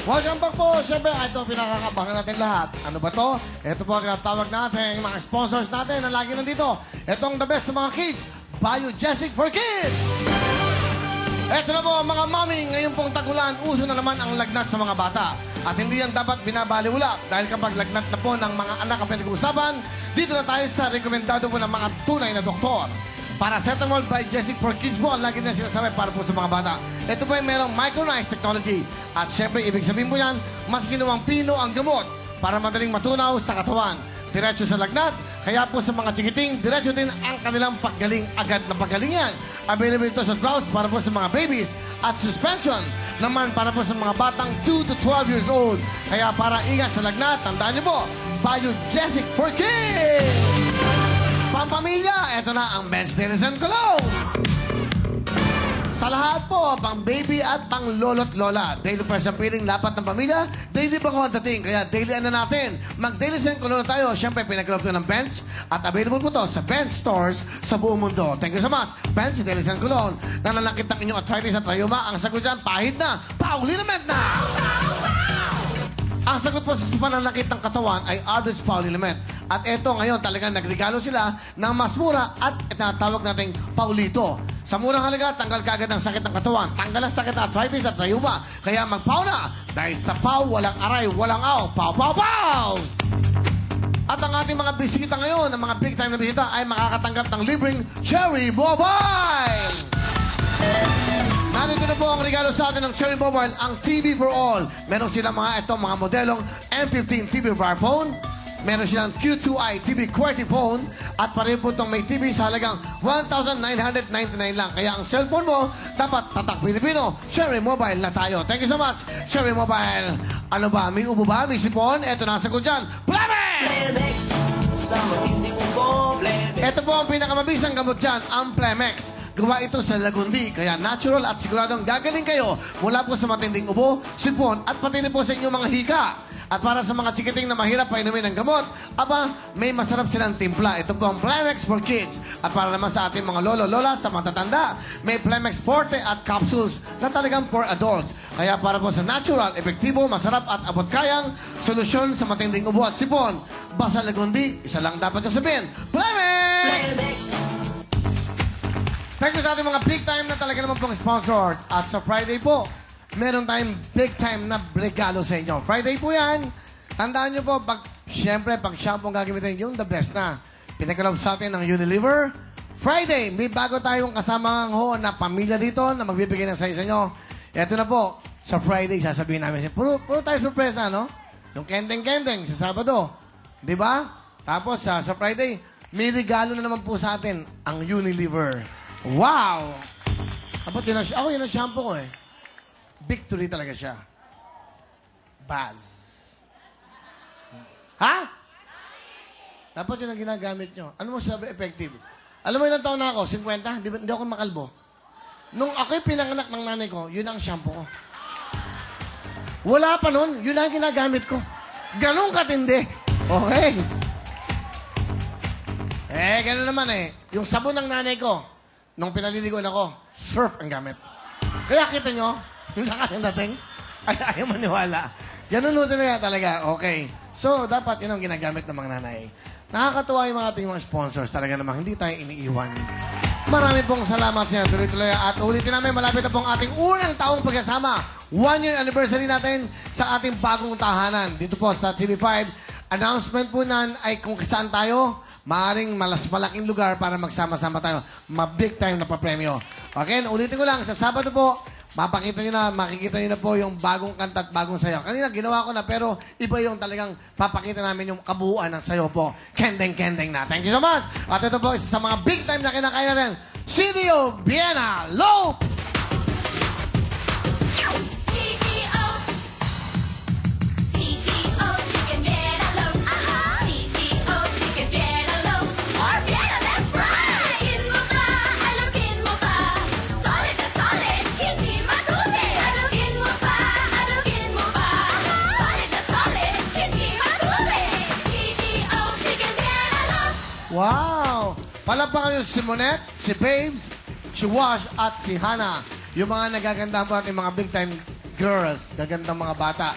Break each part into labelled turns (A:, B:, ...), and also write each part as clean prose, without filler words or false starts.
A: Welcome back po. Siyempre, ito pinakakabahan natin lahat. Ano ba to? Ito po ang tinatawag natin, mga sponsors natin na lagi nandito. Itong the best sa mga kids, Biogesic for Kids. Ito na po, mga mami, ngayon pong tagulan, uso na naman ang lagnat sa mga bata. At hindi yan dapat binabaliwala dahil kapag lagnat na po ng mga anak ang pinag-uusapan, dito na tayo sa rekomendado po ng mga tunay na doktor. Paracetamol Biogesic for Kids po ang lagi na sinasabi para po sa mga bata. Ito po ay merong micronized technology. At syempre, ibig sabihin po yan, mas ginawang pino ang gamot para madaling matunaw sa katawan. Diretso sa lagnat, kaya po sa mga chikiting, diretso din ang kanilang paggaling agad na paggalingan. Available ito sa drops para po sa mga babies at suspension naman para po sa mga batang 2 to 12 years old. Kaya para ingat sa lagnat, tandaan niyo po, Biogesic for Kids! Pampamilya, eto na ang Ben's Denison Cologne. Sa lahat po, pang baby at pang lolo't lola. Daily fresh ang piling, lapat ng pamilya, daily bango ang dating. Kaya daily ano natin, mag-Denison Cologne na tayo. Siyempre, pinag-love ko ng Ben's at available po to sa Ben's stores sa buong mundo. Thank you so much, Ben's Denison Cologne. Nanalangkit ang inyong arthritis at rayuma. Ang sagot dyan, pahid na, paulinament na! Ang sagot po sa pananakit ng katawan ay Ardous Paulinament. At eto ngayon talagang nagregalo sila ng mas mura at tinatawag nating Paulito. Sa murang halaga, tanggal kagad ang sakit ng katawan. Tanggal ang sakit ng arthritis at rayuma. Kaya magpau na! Dahil sa pau, walang aray, walang aw. Pau, pau, pau! At ang ating mga bisita ngayon, ang mga big time na bisita ay makakatanggap ng libreng Cherry Mobile! Nandito na po ang regalo sa atin ng Cherry Mobile, ang TV for All. Meron silang mga modelong M15 TV Bar Phone, meron silang Q2i TV QWERTY Phone, at pareho po itong may TV sa halagang 1,999 lang. Kaya ang cellphone mo, dapat tatak Pilipino. Cherry Mobile na tayo. Thank you so much, Cherry Mobile. Ano ba? May ubo ba? May sipon? Ito na ang sagot dyan. Plemex! Ito po ang pinakamabisang gamot dyan, ang Plemex. Gawa ito sa Lagundi, kaya natural at siguradong gagaling kayo mula po sa matinding ubo, sipon, at pati na po sa inyong mga hika. At para sa mga chikiting na mahirap painumin ng gamot, aba, may masarap silang timpla. Ito po ang Plemex for Kids. At para naman sa ating mga lolo-lola, sa matatanda, may Plemex Forte at capsules na talagang for adults. Kaya para po sa natural, epektibo, masarap at abot-kayang solusyon sa matinding ubo at sipon. Basta Lagundi, isa lang dapat yung sabihin, Plemex! Thank you sa ating mga big time na talaga naman pong sponsored. At sa Friday po, meron tayong big time na regalo sa inyo. Friday po yan. Tandaan nyo po, siyempre, pag shampoo ang gagamitin, yung the best na. Pinagkalab sa atin ng Unilever. Friday, may bago tayong kasamang na pamilya dito na magbibigay ng sa inyo. Ito na po, sa Friday, sasabihin namin. Puro tayo sorpresa, no? Yung kendeng-kendeng sa Sabado. Di ba? Tapos, sa Friday, may regalo na naman po sa atin, ang Unilever. Wow! Tapos yun yun ang shampoo ko eh. Victory talaga siya. Buzz. Ha? Dapat yun ang ginagamit nyo. Ano mo sabi effective? Alam mo ilang taon na ako? 50? Hindi ako makalbo. Nung ako'y pinanganak ng nanay ko, yun ang shampoo ko. Wala pa nun, yun ang ginagamit ko. Ganun katindi. Okay. Ganun naman eh. Yung sabon ng nanay ko, nung pinaliligoan ako, surf ang gamit. Kaya kita nyo, yung lakas ng dating, ayaw maniwala. Ganun na talaga. Okay. So, dapat yun ang ginagamit ng mga nanay. Nakakatuwa yung mga ating mga sponsors. Talaga namang hindi tayo iniiwan. Marami pong salamat sa inyo. Tuloy-tuloy. At ulitin namin, malapit na pong ating unang taong pagkasama. 1-year anniversary natin sa ating bagong tahanan. Dito po sa TV5. Announcement po nan ay kung saan tayo, maaaring malaking lugar para magsama-sama tayo. Ma-big time na pa-premyo. Okay, ulitin ko lang, sa Sabado po, makikita nyo na po yung bagong kanta at bagong sayaw. Kanina, ginawa ko na, pero iba yung talagang papakita namin yung kabuuan ng sayaw po. Kendeng-kendeng na. Thank you so much. At ito po, isa sa mga big time na kinakain natin, CDO Vienna Low! Wow! Palakpakan yung si Monette, si Babes, si Wash, at si Hannah. Yung mga nagaganda po ating mga big time girls. Gagandang mga bata.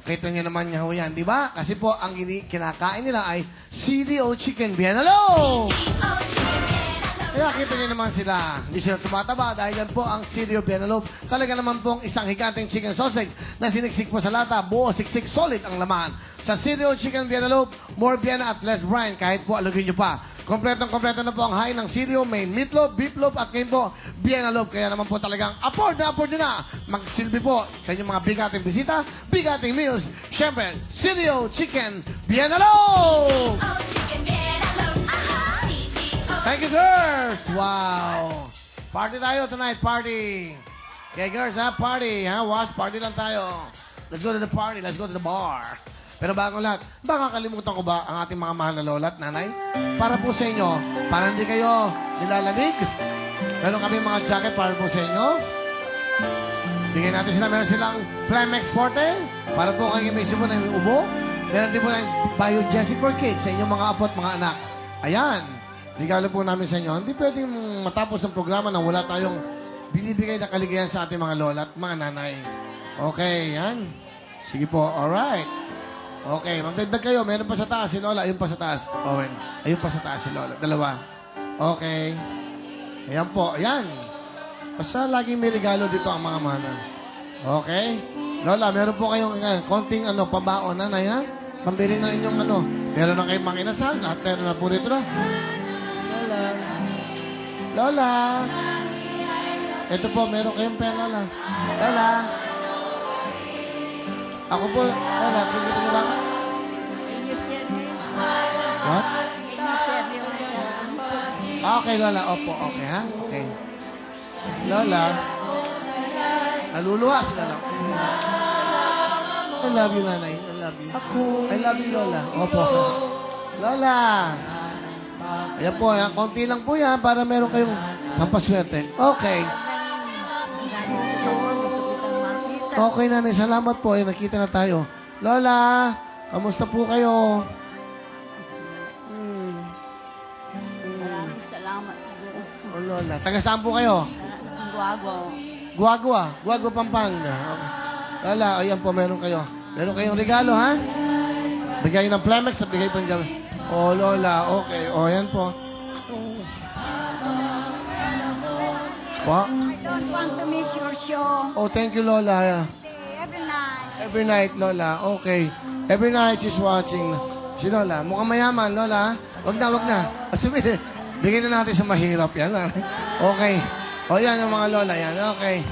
A: Kita nyo naman nga ho yan, di ba? Kasi po, ang kinakain nila ay CDO Chicken Bienalo! Kaya kita nyo naman sila. Hindi sila tumataba dahil yan po ang CDO Bienalo. Talaga naman pong isang higanteng chicken sausage na siniksik po sa lata. Buo, siksik, solid ang laman. Sa CDO Chicken Bienalo, more Vienna at less brine kahit po alugin nyo pa. Kompletong-kompleto na po ang hain ng CDO. May meatloaf, beefloaf at ngayon po, Bienaloaf. Kaya naman po talagang afford na magsilbi po sa inyong mga bigating bisita, bigating meals. Siyempre, CDO Chicken Bienaloaf! Thank you, girls! Wow! Party tayo tonight, party! Okay, girls, ha? Party, ha? Watch, party lang tayo. Let's go to the party, let's go to the bar. Pero bago lahat, baka kalimutan ko ba ang ating mga mahal na lola at nanay? Para po sa inyo, para hindi kayo nilalamig. Meron kami mga jacket para po sa inyo. Bigyan natin sila, meron silang Flamex Forte. Para po kayo may sipon ng ubo. Meron din po ng Biogesic for Kids sa inyong mga apo at mga anak. Ayan. Regalo po namin sa inyo. Hindi pwedeng matapos ang programa na wala tayong binibigay na kaligayan sa ating mga lola at mga nanay. Okay, yan. Sige po, alright. Okay, magdagdag kayo. Meron pa sa taas si Lola. Ayun pa sa taas. Owen. Ayun pa sa taas si Lola. Dalawa. Okay. Ayan po. Ayan. Basta laging may regalo dito ang mga mana. Okay. Lola, meron po kayong konting pabaon na yan. Pambili na inyong Meron na kayong mga inasal. Lahat meron na po dito na. Lola. Lola. Ito po, meron kayong pera, Lola. Lola. Ako po, Lola, pwede mo ba? What? Okay, Lola. Opo, okay, ha? Okay. Lola. Naluluwa si Lola. I love you, nanay. I love you. I love you, Lola. Opo. Lola. Ayan po, ha? Konti lang po yan para meron kayong pampaswerte. Okay. Okay, nanay. Salamat po. Nakita na tayo. Lola, kamusta po kayo?
B: Maraming salamat.
A: Oh, Lola. Taga saan po kayo?
B: Guago.
A: Guagua. Guagua, Pampanga. Okay. Lola, ayan po, meron kayo. Meron kayong regalo, ha? Bigay ng Flamex at bigay po ng Javi. Oh, Lola. Okay. Oh, ayan po. Po?
B: I don't want to miss your show.
A: Oh, thank you, Lola.
B: Every night.
A: Every night, Lola. Okay. Every night she's watching. Si Lola. Mukhang mayaman, Lola. Wag na, wag na. Asumite. Bigyan na natin sa mahirap yan. Okay. O, yan yung mga Lola. Yan. Okay.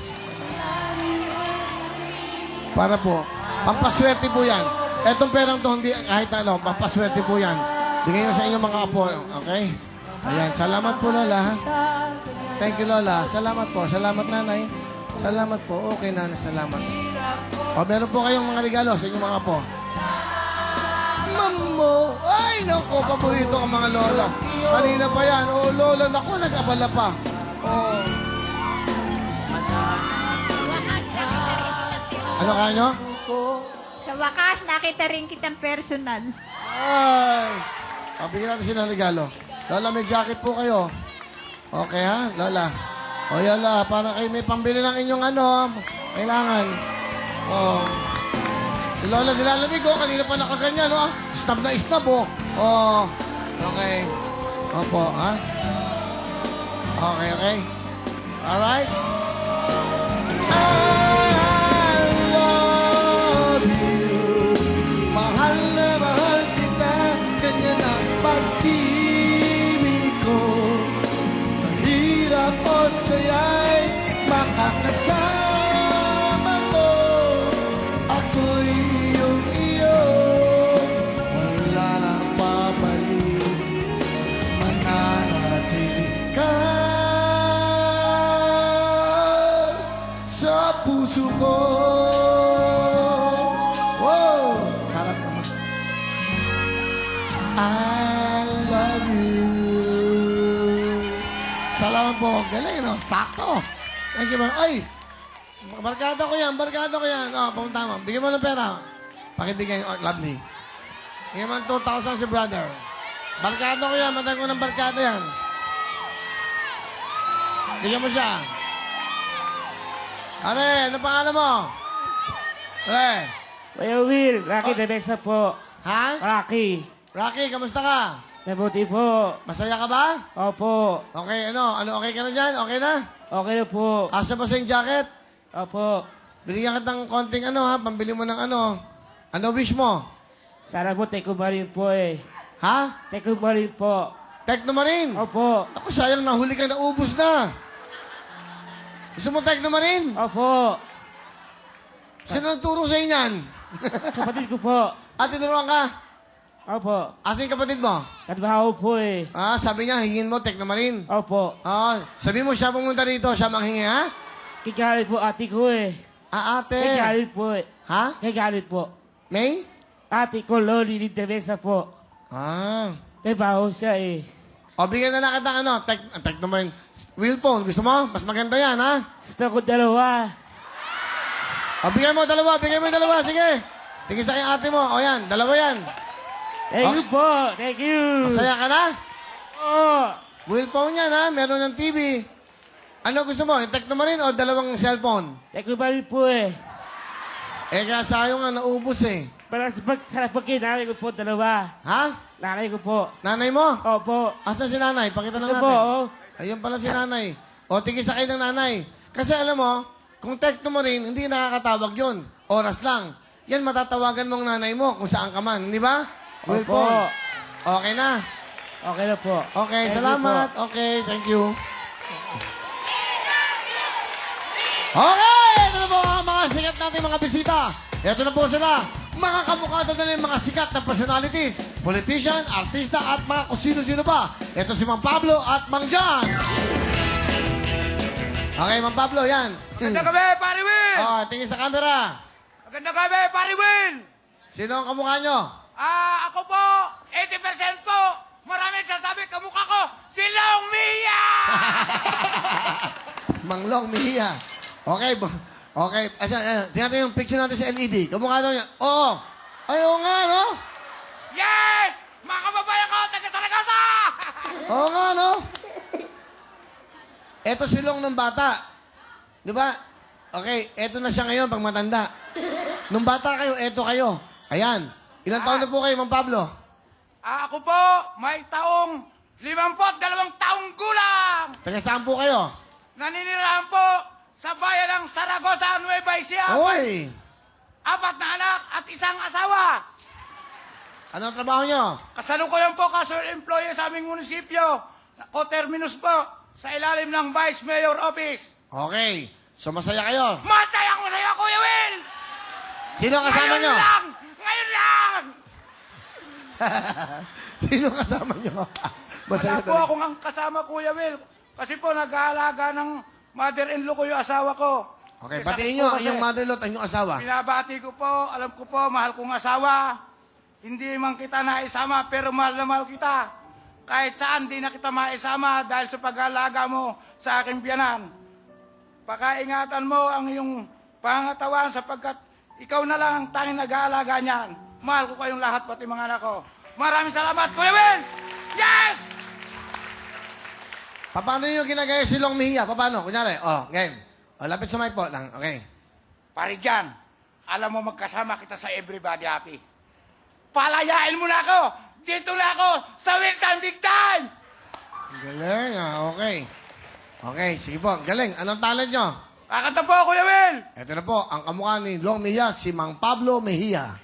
A: Para po. Pampaswerte po yan. Etong perang to, hindi kahit pampaswerte po yan. Bigyan nyo sa inyong mga apo. Okay? Ayan. Salamat po, Lola. Thank you, Lola. Salamat po. Salamat, nanay. Salamat po. Okay, nanay. Salamat. O, meron po kayong mga regalo sa inyong mga apo. Mamo! Ay, naku, paborito ang mga lola. Kanina pa yan. Oh, lola, naku, nag-abala pa. Oh. Ano kaya nyo?
B: Sa wakas, nakita rin kitang personal.
A: Ay! Pabigyan natin sila ng regalo. Lola, may jacket po kayo. Okay, ha? Lola. O, Lola, para kayo may pambili ng inyong kailangan. Oh. Si Lola, nilalamig, kanina pa nakaganyan, Stab na istab, Oh. Okay. Opo, ha? Okay, okay. Alright? I love you. Mahal na mahal kita. Ganyan ang pag-ibig ko. Sa hirap o saya'y makakasama mo. Ako'y iyong-iyo. Wala nang papalit. Mananatili ka sa puso ko. Wow! Sarap naman. I love you. Salamat po. Galing, no? Sakto. Thank you, man. Ay! Barkada ko yan. Barkada ko yan. Pumunta mo. Bigyan mo ng pera. Pakibigyan. Lovely. Bigyan mo ng 2,000 si brother. Barkada ko yan. Matag ko ng barkada yan. Bigyan mo siya. Are, ano pangalan mo? Eh.
C: Kuya Will, Rocky Debesa po.
A: Ha?
C: Rocky.
A: Rocky, kamusta ka?
C: Mabuti po.
A: Masaya ka ba?
C: Opo.
A: Okay, ano? Okay ka na dyan? Okay na?
C: Okay na po.
A: Asa ba sa yung jacket?
C: Opo.
A: Binigyan ka ng konting ano ha? Pambili mo ng ano? Ano wish mo?
C: Sana po, take ko rin po eh.
A: Ha?
C: Take ko rin po.
A: Tekno Marin?
C: Opo.
A: Ako, sayang nahuli ka, naubos na. Gusto mo Tekno Marin?
C: Opo.
A: Sino nagturo sa inyan?
C: Kapatid ko po.
A: Tinuruan ka?
C: Opo.
A: Asan yung kapatid mo?
C: Katbaho po eh.
A: Sabi niya, hingin mo Tekno Marin.
C: Opo.
A: Sabi mo siya pumunta rito, siya manghingi, ha?
C: Kagalit po ate ko eh.
A: Ate.
C: Kagalit po eh.
A: Ha?
C: Kagalit po.
A: May?
C: Ate ko, Loli Debesa po. Trabaho siya eh.
A: Bigyan na lang kita ano, Tekno Marin. Wheel phone, gusto mo? Mas maganda yan, ha?
C: Gusto ko dalawa.
A: Bigyan mo dalawa, sige. Tingin sa kay ate mo. Yan, dalawa yan.
C: Thank you po. Thank you.
A: Masaya ka na?
C: Oo.
A: Wheel phone yan, ha? Meron ng TV. Ano gusto mo? Yung Tekno Marin o dalawang cellphone?
C: Take ko rin po eh.
A: Kaya sayo nga, naubos eh.
C: Para sa pagkinanay ko po dalawa.
A: Ha?
C: Nanay ko po.
A: Nanay mo?
C: Opo.
A: Asan si nanay? Pakita na
C: Ito
A: natin.
C: po, oh.
A: Ayun pala si nanay. Tigil sa kayo ng nanay. Kasi alam mo, kung Tekno Marin, hindi nakakatawag yun. Oras lang. Yan, matatawagan mong nanay mo kung saan ka man. Di ba? Wheel
C: Opo.
A: phone. Okay na.
C: Okay na po.
A: Okay,
C: Thank you
A: salamat.
C: po.
A: Okay, thank you. Okay, ito na po ang mga sikat natin mga bisita. Ito na po sila. Mga kamukha na ng mga sikat na personalities, politician, artista at mga kung sino-sino pa. Ito si Mang Pablo at Mang John. Okay, Mang Pablo, yan.
D: Magandang gabi, Pari Will!
A: Tingin sa camera.
D: Magandang gabi, Pari Will!
A: Sino ang kamukha nyo?
D: Ako po, 80% po. Maraming sasabi, kamukha ko, si Long Mia!
A: Manglong Mihia. Okay, okay. Tingnan natin yung picture natin sa LED. Kamukha daw niya. Oo. Ay, oo nga, no?
D: Yes! Mga kababayan ko, taga Saragossa!
A: Oo nga, no? Eto silong ng bata. Di ba? Okay, eto na siya ngayon pag matanda. Nung bata kayo, eto kayo. Ayan. Ilang taon na po kayo, Mang Pablo?
D: Ako po, may taong 52 taong gulang!
A: Taga saan po kayo?
D: Naninirahan po sa bayan ng Saragossa, Nueva Ecija.
A: Oy!
D: 4 na anak at isang asawa.
A: Ano ang trabaho nyo?
D: Kasalukuyan po casual employee sa aming munisipyo. Coterminus po, sa ilalim ng Vice Mayor Office.
A: Okay. So masaya kayo.
D: Masaya Kuya Will!
A: Sino ang kasama nyo?
D: Ngayon lang!
A: Sino ang kasama nyo?
D: Wala po
A: daw.
D: akong ang kasama, Kuya Will. Kasi po, nag-aalaga ng mother-in-law ko yung asawa ko.
A: Okay,
D: May
A: batiin
D: sakit
A: nyo
D: po
A: ang
D: kasi.
A: inyong mother-in-law at inyong asawa.
D: Binabati ko po, alam ko po, mahal kong asawa. Hindi man kita naisama, pero mahal na mahal kita. Kahit saan, di na kita maisama dahil sa pag-aalaga mo sa aking biyanan. Pakaingatan mo ang iyong pangatawan sapagkat ikaw na lang ang tanging nag-aalaga niyan. Mahal ko kayong lahat, pati mga anak ko. Maraming salamat, Kuya Will! Yes!
A: Paano nyo ginagaya si Long Mihia? Paano? Kunyari, game. Lapit sa mic po lang. Okay.
D: Pare dyan, alam mo magkasama kita sa Everybody Happy. Palayain mo na ako! Dito na ako sa Will Time Big Time!
A: Galing, okay. Okay, sige po. Galing. Anong talent nyo?
D: Kakanta po, Kuya Will!
A: Ito na po, ang kamukha ni Long Mihia, si Mang Pablo Mejia.